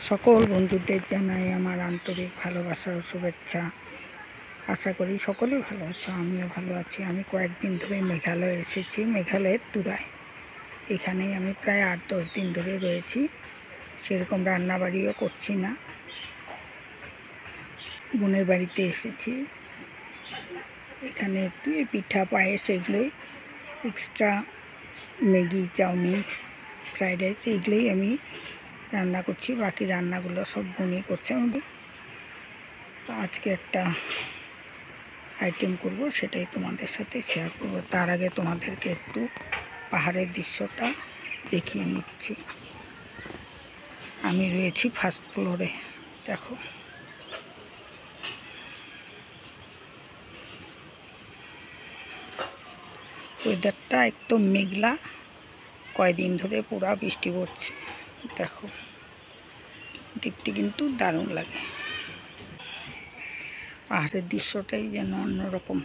সকল বন্ধুদের জানাই আমার আন্তরিক ভালোবাসা ও শুভেচ্ছা। আশা করি সকলেই ভালো আছো, আমিও ভালো আছি। আমি কয়েকদিন ধরে মেঘালয় এসেছি, মেঘালয়ের তুরায়। এখানেই আমি প্রায় 8-10 দিন ধরে রয়েছি। সেরকম রান্নাবাড়িও করছি না, বোনের বাড়িতে এসেছি। এখানে একটু এই পিঠা পায়েস এগুলোই extra, Maggi, chowmein, fried rice এইগুলোই আমি রান্না করছি। বাকি রান্নাগুলো সব বোনই করছে। আমি আজকে একটা আইটেম করব, সেটাই তোমাদের সাথে শেয়ার করব। তার আগে তোমাদেরকে একটু পাহাড়ের দৃশ্যটা দেখিয়ে নিচ্ছি। আমি রয়েছি ফার্স্ট ফ্লোরে, দেখো। ওয়েদারটা একদম মেঘলা, কয়দিন ধরে পুরা বৃষ্টি পড়ছে। দেখো, দেখতে কিন্তু দারুণ লাগে। পাহাড়ের দৃশ্যটাই যেন অন্যরকম।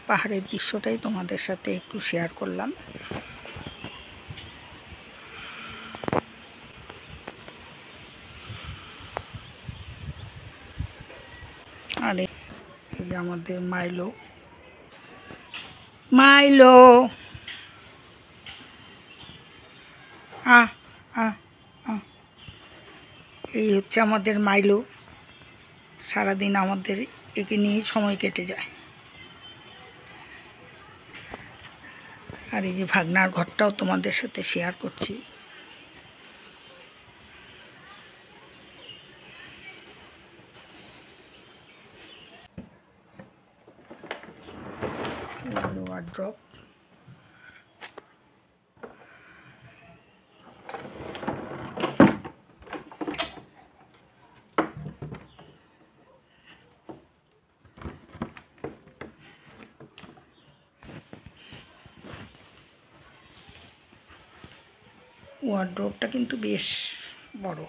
পাহাড়ের দৃশ্যটাই তোমাদের সাথে একটু শেয়ার করলাম। আর এই যে আমাদের মাইলো, এই হচ্ছে আমাদের মাইলো। সারাদিন আমাদের একে নিয়েই সময় কেটে যায়। আর এই যে ভাগনার ঘরটাও তোমাদের সাথে শেয়ার করছি। ওয়ার্ড্রপ, ওয়ার্ড্রপটা কিন্তু বেশ বড়।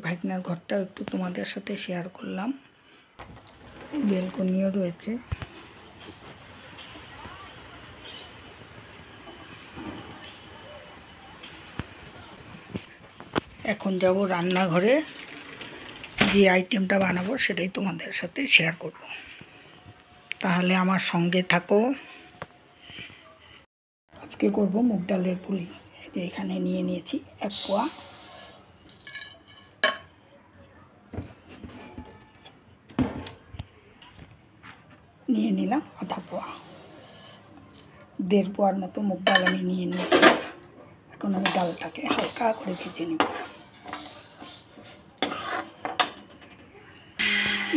ভাগনার ঘরটাও একটু তোমাদের সাথে শেয়ার করলাম। বেলকনিও রয়েছে। এখন যাব রান্নাঘরে, যে আইটেমটা বানাবো সেটাই তোমাদের সাথে শেয়ার করব। তাহলে আমার সঙ্গে থাকো। আজকে করব মুগ ডালের পুলি। এই যে এখানে নিয়ে নিয়েছি 1 পোয়া। নিয়ে নিলাম আধা পোয়া। 1.5 পোয়ার মতো মুগ ডাল আমি নিয়ে নিয়েছি। এখন আমি ডালটাকে হালকা করে ভেজে নেব।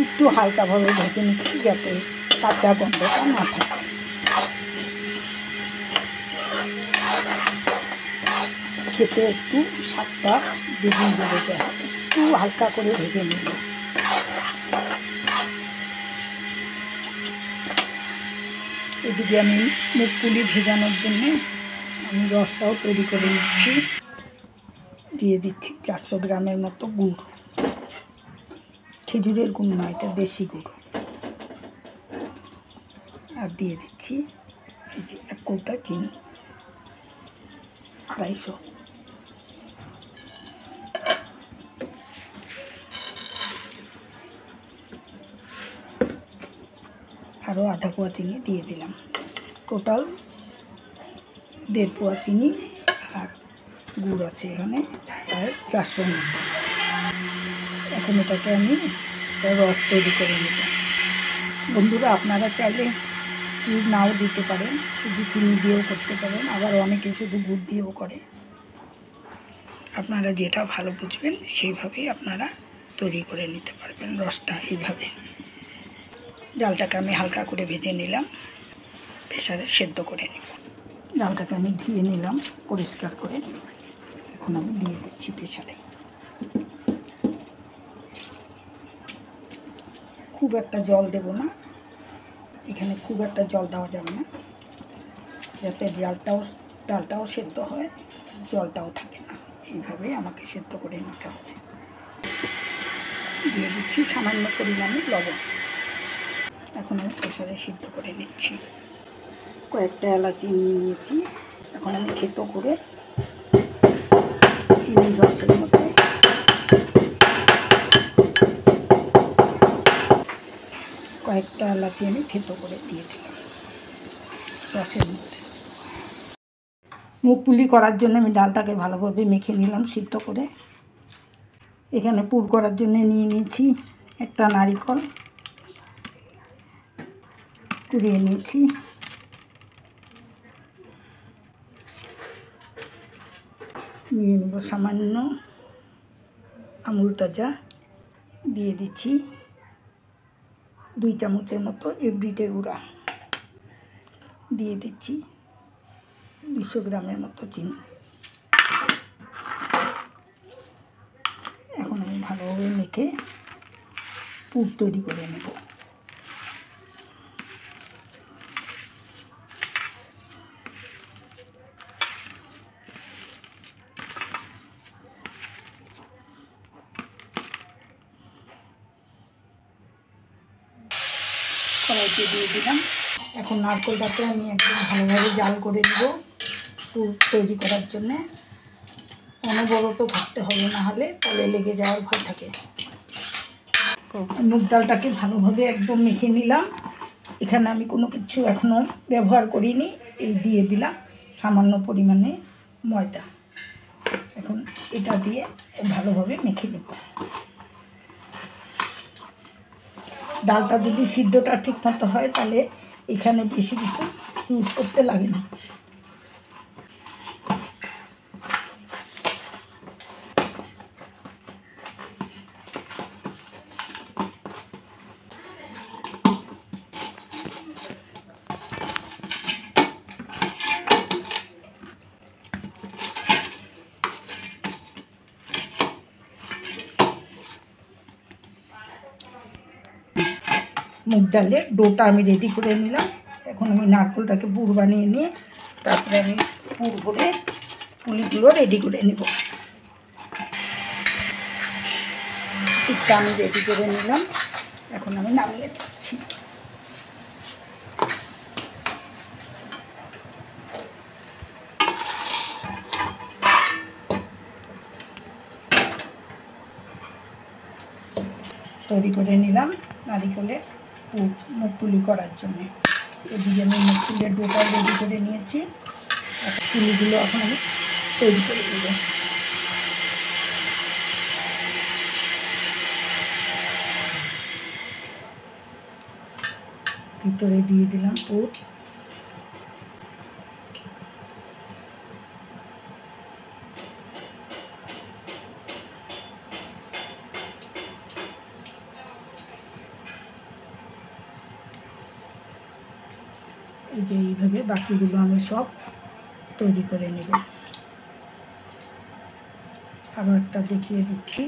একটু হালকাভাবে ভেজে নিচ্ছি যাতে কাঁচা গন্ধটা না থাকে। খেতে একটু স্বাদটা দ্বিগুণ বেড়ে যায়। একটু হালকা করে ভেজে নেব। এদিকে আমি মুগ পুলি ভেজানোর জন্য আমি রসটাও তৈরি করে নিচ্ছি। দিয়ে দিচ্ছি 400 গ্রামের মতো গুড়। খেজুরের গুড় নয়, এটা দেশি গুড়। আর দিয়ে দিচ্ছি এই যে 1 কৌটা চিনি, 250। আরও আধা পোয়া চিনি দিয়ে দিলাম। টোটাল 1.5 পোয়া চিনি আর গুড় আছে এখানে প্রায় 400 মতো। এখন এটাকে আমি রস তৈরি করে নেব। বন্ধুরা, আপনারা চাইলে গুড় নাও দিতে পারেন, শুধু চিনি দিয়েও করতে পারেন, আবার অনেকে শুধু গুড় দিয়েও করে। আপনারা যেটা ভালো বুঝবেন সেইভাবেই আপনারা তৈরি করে নিতে পারবেন রসটা। এইভাবে ডালটাকে আমি হালকা করে ভেজে নিলাম, প্রেসারে সেদ্ধ করে নেব। ডালটাকে আমি ধুয়ে নিলাম পরিষ্কার করে, এখন আমি দিয়ে দিচ্ছি প্রেসারে। খুব একটা জল দেব না, এখানে খুব একটা জল দেওয়া যাবে না, যাতে ডালটাও সেদ্ধ হয়, জলটাও থাকে না। এইভাবেই আমাকে সেদ্ধ করে নিতে হবে। দিয়ে দিচ্ছি সামান্য পরিমাণে লবণ। এখন আমি প্রেসারে সিদ্ধ করে নিচ্ছি। কয়েকটা এলাচি নিয়ে নিয়েছি, এখন আমি থেতো করে চিনি রসের মধ্যে কয়েকটা এলাচি আমি থেতো করে দিয়ে দিলাম রসের মধ্যে। মুগ পুলি করার জন্য আমি ডালটাকে ভালোভাবে মেখে নিলাম সিদ্ধ করে। এখানে পুর করার জন্য নিয়ে নিয়েছি একটা নারিকেল কুড়িয়ে নিয়েছি, নিয়ে নেব সামান্য আমুল তাজা, দিয়ে দিচ্ছি 2 চামচের মতো এভরিডে গুঁড়া, দিয়ে দিচ্ছি 200 গ্রামের মতো চিনি। এখন আমি ভালোভাবে মেখে পুর তৈরি করে নেব। কড়াইতে দিয়ে দিলাম। এখন নারকেলটাকে আমি একদম ভালোভাবে জাল করে নেব পুর তৈরি করার জন্যে। অনবরত ভাজতে হবে, না হলে তলে লেগে যাওয়ার ভয় থাকে। মুগ ডালটাকে ভালোভাবে একদম মেখে নিলাম। এখানে আমি কোনো কিছু এখনও ব্যবহার করিনি, এই দিয়ে দিলাম সামান্য পরিমাণে ময়দা। এখন এটা দিয়ে ভালোভাবে মেখে নেব। ডালটা যদি সিদ্ধটা ঠিকমতো হয় তাহলে এখানে বেশি কিছু ইউজ করতে লাগে না। মুগ ডালের ডোটা আমি রেডি করে নিলাম। এখন আমি নারকেলটাকে পুর বানিয়ে নিয়ে তারপরে আমি পুর ভরে পুলিগুলো রেডি করে নেব। পুরটা আমি রেডি করে নিলাম, এখন আমি নামিয়ে দিচ্ছি। তৈরি করে নিলাম নারিকেলের মুগ পুলি করার জন্যে। এদিকে আমি মুগ পুলির ডোটা রেডি করে নিয়েছি, পুলিগুলো এখন আমি তৈরি করে দেব। ভিতরে দিয়ে দিলাম পুর, এই যে এইভাবে বাকিগুলো আমি সব তৈরি করে নেব। আবার একটা দেখিয়ে দিচ্ছি।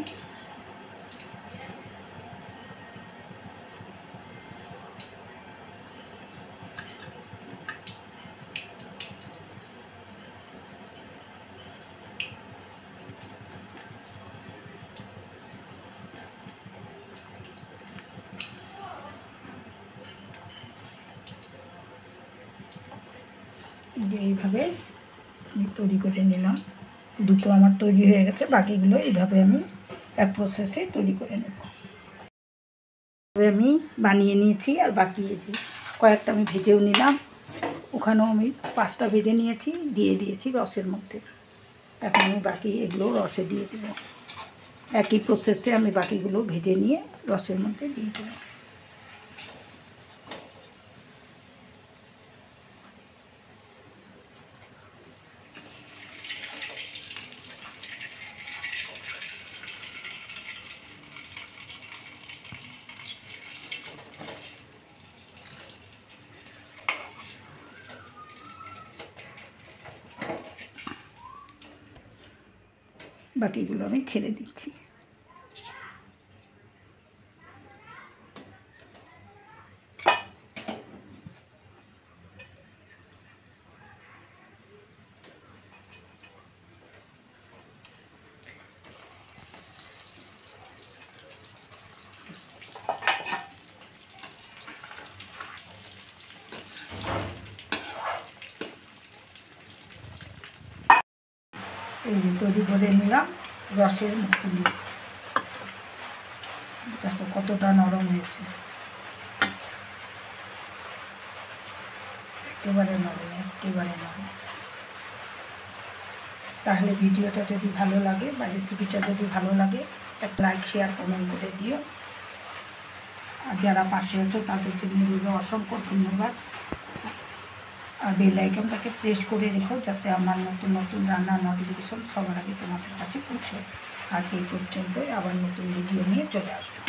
এইভাবে আমি তৈরি করে নিলাম। দুটো আমার তৈরি হয়ে গেছে, বাকিগুলো এইভাবে আমি এক প্রসেসে তৈরি করে নেব। আমি বানিয়ে নিয়েছি, আর বাকি কয়েকটা আমি ভেজেও নিলাম। ওখানেও আমি 5টা ভেজে নিয়েছি, দিয়ে দিয়েছি রসের মধ্যে। এখন আমি বাকি এগুলো রসে দিয়ে দেবো। একই প্রসেসে আমি বাকিগুলো ভেজে নিয়ে রসের মধ্যে দিয়ে দেবো। বাকিগুলো আমি ছেড়ে দিচ্ছি। এই যে তৈরি করে নিলাম রসের মুখগুলি। দেখো কতটা নরম হয়েছে, একেবারে নরম, একেবারে নরম। তাহলে ভিডিওটা যদি ভালো লাগে বা রেসিপিটা যদি ভালো লাগে একটা লাইক, শেয়ার, কমেন্ট করে দিও। আর যারা পাশে আছো তাদের জন্য রইল অসংখ্য ধন্যবাদ। আর বেল আইকনটাকে প্রেস করে রেখো যাতে আমার নতুন নতুন রান্নার নোটিফিকেশন সবার আগে তোমাদের কাছে পৌঁছয়। আজ এই পর্যন্তই, আবার নতুন ভিডিও নিয়ে চলে আসবো।